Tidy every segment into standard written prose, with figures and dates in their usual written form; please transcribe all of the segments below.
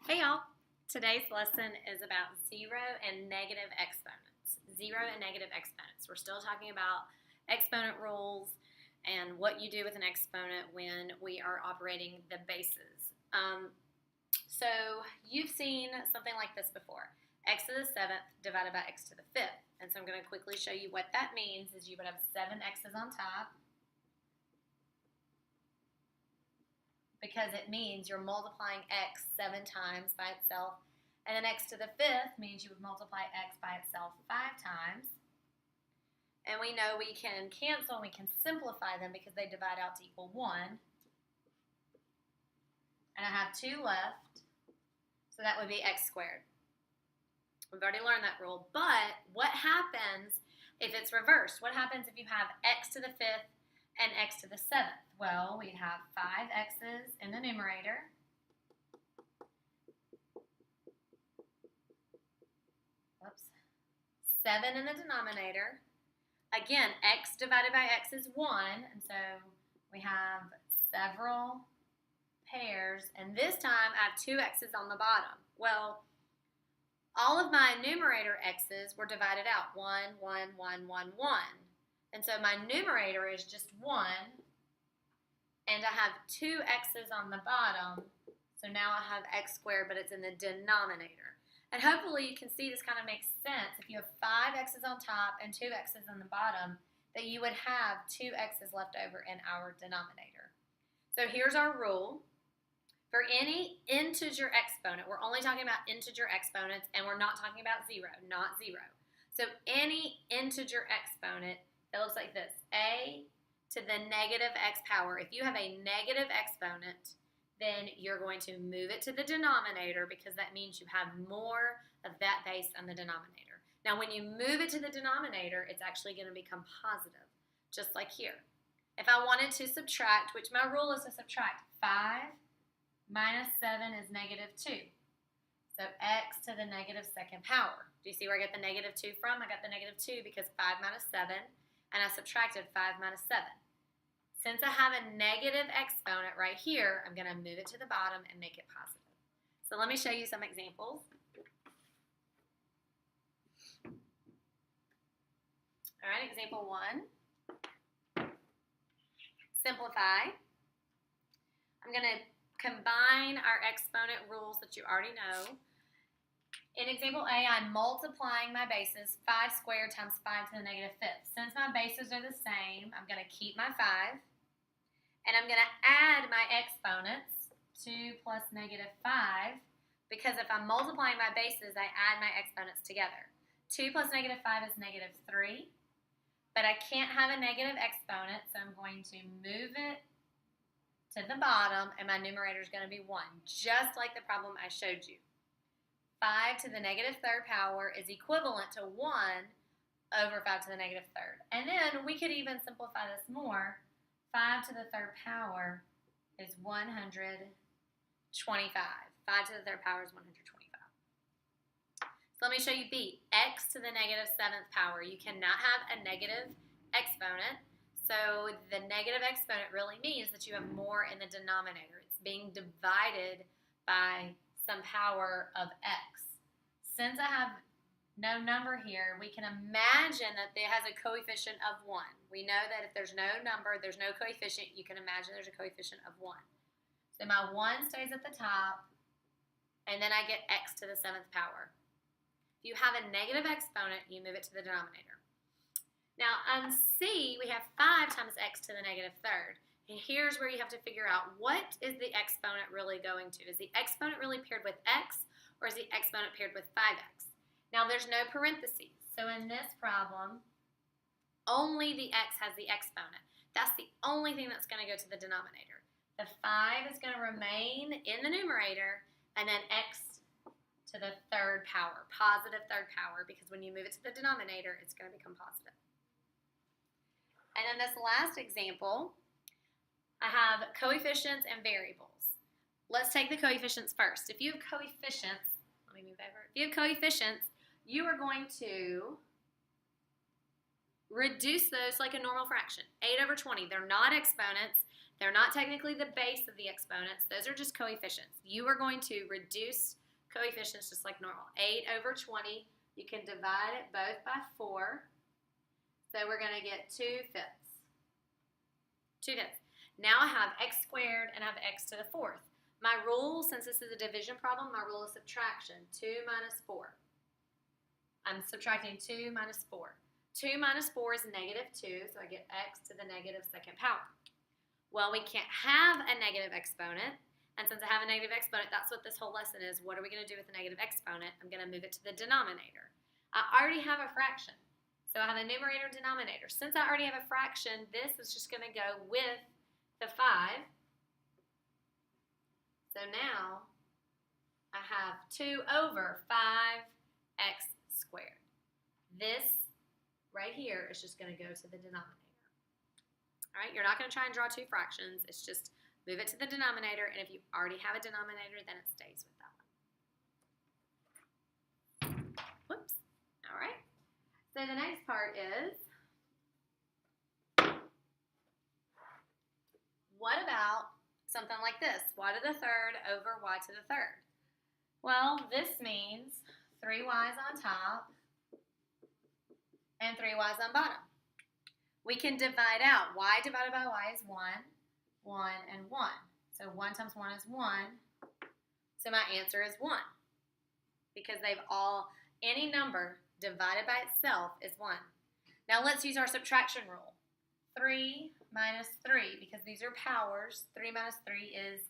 Hey y'all! Today's lesson is about zero and negative exponents. Zero and negative exponents. We're still talking about exponent rules and what you do with an exponent when we are operating the bases. So you've seen something like this before. X to the 7th divided by x to the 5th. And so I'm going to quickly show you what that means is you would have 7 x's on top, because it means you're multiplying x 7 times by itself, and then x to the 5th means you would multiply x by itself 5 times. And we know we can cancel and we can simplify them because they divide out to equal 1. And I have 2 left, so that would be x squared. We've already learned that rule, but what happens if it's reversed? What happens if you have x to the 5th and x to the 7th? Well, we'd have 5 x's in the numerator. Oops. 7 in the denominator. Again, x divided by x is 1, and so we have several pairs, and this time I have 2 x's on the bottom. Well, all of my numerator x's were divided out. 1, 1, 1, 1, 1. And so my numerator is just 1, and I have 2 x's on the bottom, so now I have x squared, but it's in the denominator. And hopefully you can see this kind of makes sense. If you have 5 x's on top and 2 x's on the bottom, that you would have 2 x's left over in our denominator. So here's our rule. For any integer exponent, we're only talking about integer exponents, and we're not talking about 0, not 0. So any integer exponent, it looks like this, a to the negative x power. If you have a negative exponent, then you're going to move it to the denominator because that means you have more of that base on the denominator. Now, when you move it to the denominator, it's actually going to become positive, just like here. If I wanted to subtract, which my rule is to subtract, 5 minus 7 is negative 2. So x to the negative 2nd power. Do you see where I get the negative 2 from? I got the negative 2 because 5 minus 7, and I subtracted 5 minus 7. Since I have a negative exponent right here, I'm going to move it to the bottom and make it positive. So let me show you some examples. All right, example 1. Simplify. I'm going to combine our exponent rules that you already know. In example A, I'm multiplying my bases, 5 squared times 5 to the negative 5th. Since my bases are the same, I'm going to keep my 5, and I'm going to add my exponents, 2 plus negative 5, because if I'm multiplying my bases, I add my exponents together. 2 plus negative 5 is negative 3, but I can't have a negative exponent, so I'm going to move it to the bottom, and my numerator is going to be 1, just like the problem I showed you. 5 to the negative 3rd power is equivalent to 1 over 5 to the negative 3rd. And then we could even simplify this more. 5 to the 3rd power is 125. 5 to the 3rd power is 125. So let me show you B. X to the negative 7th power. You cannot have a negative exponent. So the negative exponent really means that you have more in the denominator. It's being divided by some power of x. Since I have no number here, we can imagine that it has a coefficient of 1. We know that if there's no number, there's no coefficient, you can imagine there's a coefficient of 1. So my 1 stays at the top, and then I get x to the 7th power. If you have a negative exponent, you move it to the denominator. Now, on C, we have 5 times x to the negative 3rd. And here's where you have to figure out, what is the exponent really going to? Is the exponent really paired with x, or is the exponent paired with 5x? Now, there's no parentheses. So in this problem, only the x has the exponent. That's the only thing that's going to go to the denominator. The 5 is going to remain in the numerator, and then x to the 3rd power, positive 3rd power, because when you move it to the denominator, it's going to become positive. And then this last example, I have coefficients and variables. Let's take the coefficients first. If you have coefficients, let me move over. If you have coefficients, you are going to reduce those like a normal fraction. 8 over 20, they're not exponents. They're not technically the base of the exponents. Those are just coefficients. You are going to reduce coefficients just like normal. 8 over 20, you can divide it both by 4. So we're going to get 2 fifths. 2 fifths. Now I have x squared and I have x to the 4th. My rule, since this is a division problem, my rule is subtraction. 2 minus 4. I'm subtracting 2 minus 4. 2 minus 4 is negative 2, so I get x to the negative 2nd power. Well, we can't have a negative exponent, and since I have a negative exponent, that's what this whole lesson is. What are we going to do with the negative exponent? I'm going to move it to the denominator. I already have a fraction, so I have a numerator and denominator. Since I already have a fraction, this is just going to go with the 5. So now I have 2 over 5x squared. This right here is just going to go to the denominator. All right, you're not going to try and draw 2 fractions. It's just move it to the denominator, and if you already have a denominator, then it stays with that one. Whoops. All right. So the next part is, what about something like this? Y to the 3rd over y to the 3rd. Well, this means 3y's on top and 3y's on bottom. We can divide out. Y divided by y is 1, 1, and 1. So 1 times 1 is 1. So my answer is 1. Because any number divided by itself is 1. Now let's use our subtraction rule. 3 minus 3, because these are powers, 3 minus 3 is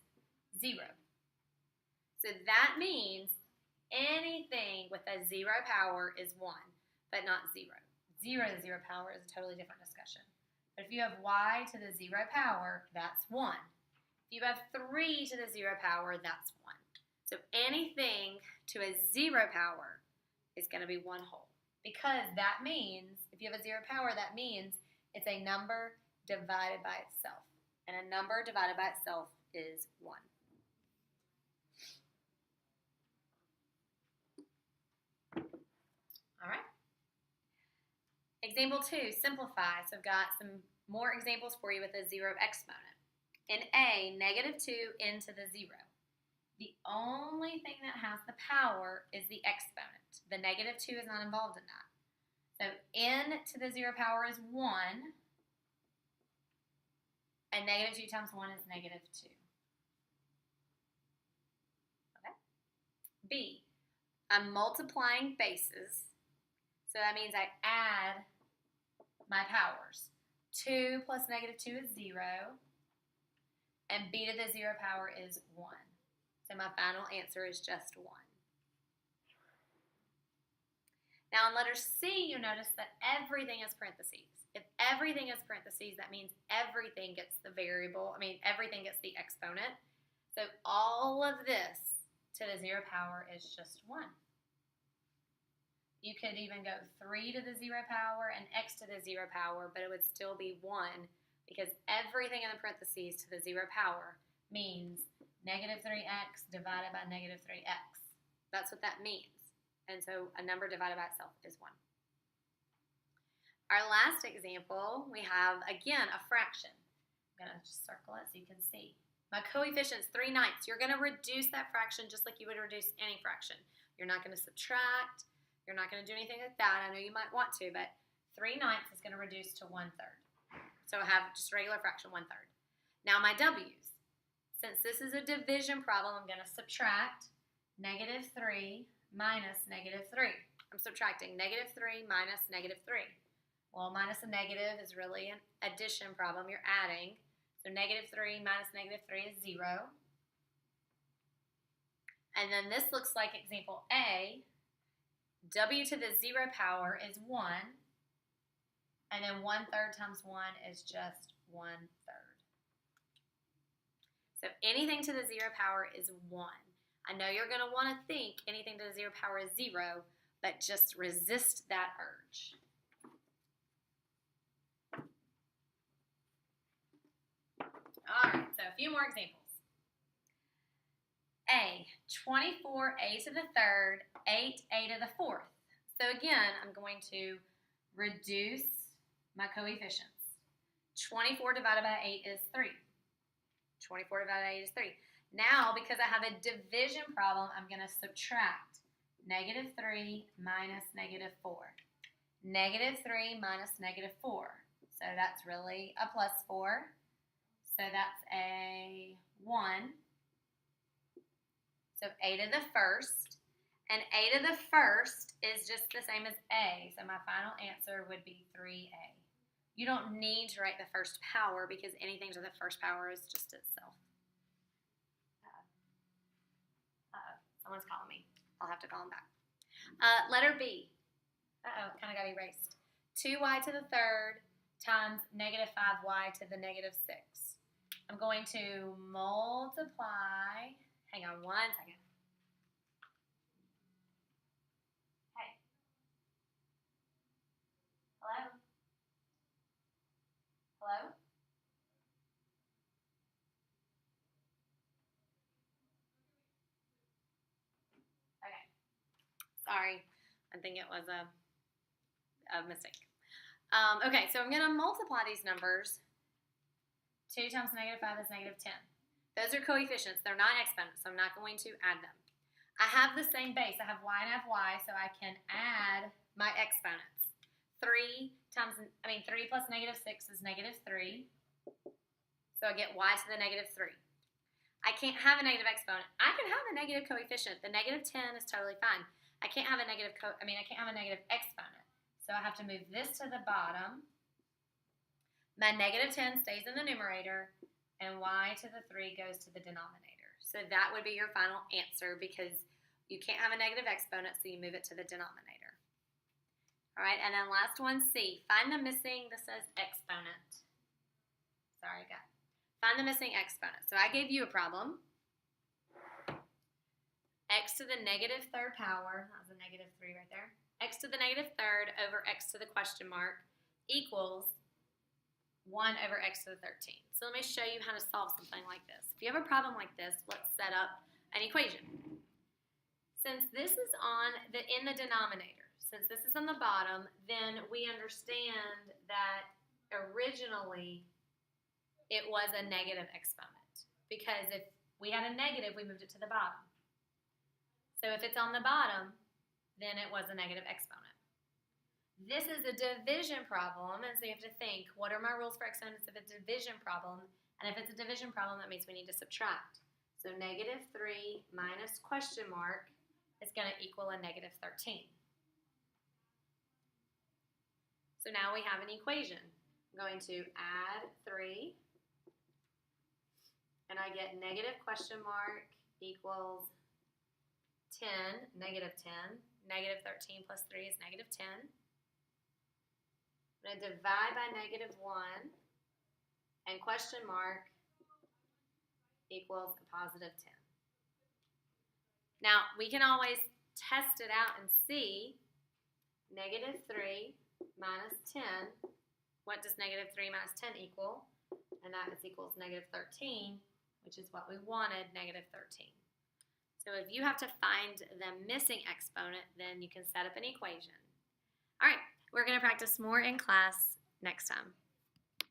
0. So that means anything with a 0 power is 1, but not 0. 0 to the 0 power is a totally different discussion. But if you have y to the 0 power, that's 1. If you have 3 to the 0 power, that's 1. So anything to a 0 power is going to be 1 whole. Because that means, if you have a 0 power, that means it's a number divided by itself. And a number divided by itself is 1. All right. Example 2, simplify. So I've got some more examples for you with a 0 exponent. In A, negative 2 into the 0. The only thing that has the power is the exponent. The negative 2 is not involved in that. So n to the 0 power is 1, and negative 2 times 1 is negative 2. Okay. B, I'm multiplying bases. So that means I add my powers. 2 plus negative 2 is 0, and b to the 0 power is 1. So my final answer is just 1. Now in letter C, you notice that everything is parentheses. If everything is parentheses, that means everything gets the everything gets the exponent. So all of this to the 0 power is just 1. You could even go 3 to the 0 power and x to the 0 power, but it would still be 1 because everything in the parentheses to the 0 power means negative 3x divided by negative 3x. That's what that means. And so a number divided by itself is 1. Our last example, we have, again, a fraction. I'm going to just circle it so you can see. My coefficient's 3/9. You're going to reduce that fraction just like you would reduce any fraction. You're not going to subtract. You're not going to do anything like that. I know you might want to, but 3/9 is going to reduce to 1/3. So I have just regular fraction 1/3. Now my w's. Since this is a division problem, I'm going to subtract negative 3 minus negative 3. I'm subtracting negative 3 minus negative 3. Well, minus a negative is really an addition problem. You're adding. So negative 3 minus negative 3 is 0. And then this looks like example A. W to the 0 power is 1. And then 1/3 times 1 is just 1/3. So anything to the 0 power is 1. I know you're going to want to think anything to the 0 power is 0, but just resist that urge. All right, so a few more examples. A, 24a to the 3rd, 8a to the 4th. So again, I'm going to reduce my coefficients. 24 divided by 8 is 3. 24 divided by 8 is 3. Now, because I have a division problem, I'm going to subtract negative 3 minus negative 4. Negative 3 minus negative 4. So that's really a plus 4. So that's a 1. So a to the first. And a to the first is just the same as a. So my final answer would be 3a. You don't need to write the first power because anything to the first power is just itself. Someone's calling me. I'll have to call him back. Letter B. Kind of got erased. 2y to the third times negative 5y to the negative 6. I'm going to multiply. Hang on one second. Hey. Hello? Hello? Okay. Sorry. I think it was a mistake. Okay, so I'm going to multiply these numbers. 2 times negative 5 is negative 10. Those are coefficients. They're not exponents, so I'm not going to add them. I have the same base. I have y and I have y, so I can add my exponents. 3 plus negative 6 is negative 3. So I get y to the negative 3. I can't have a negative exponent. I can have a negative coefficient. The negative 10 is totally fine. I can't have a negative exponent. So I have to move this to the bottom. My negative 10 stays in the numerator, and y to the 3 goes to the denominator. So that would be your final answer because you can't have a negative exponent, so you move it to the denominator. All right, and then last one, C. Find the missing, this says exponent. Sorry, guys. Find the missing exponent. So I gave you a problem. X to the negative third power, that was a negative 3 right there. X to the negative third over x to the question mark equals 1 over x to the 13. So let me show you how to solve something like this. If you have a problem like this, let's set up an equation. Since this is in the denominator, since this is on the bottom, then we understand that originally it was a negative exponent. Because if we had a negative, we moved it to the bottom. So if it's on the bottom, then it was a negative exponent. This is a division problem, and so you have to think, what are my rules for exponents if it's a division problem? And if it's a division problem, that means we need to subtract. So negative 3 minus question mark is going to equal a negative 13. So now we have an equation. I'm going to add 3, and I get negative question mark equals 10, negative 10. Negative 13 plus 3 is negative 10. I'm going to divide by negative 1, and question mark equals a positive 10. Now, we can always test it out and see negative 3 minus 10. What does negative 3 minus 10 equal? And that equals negative 13, which is what we wanted, negative 13. So if you have to find the missing exponent, then you can set up an equation. All right, we're going to practice more in class next time.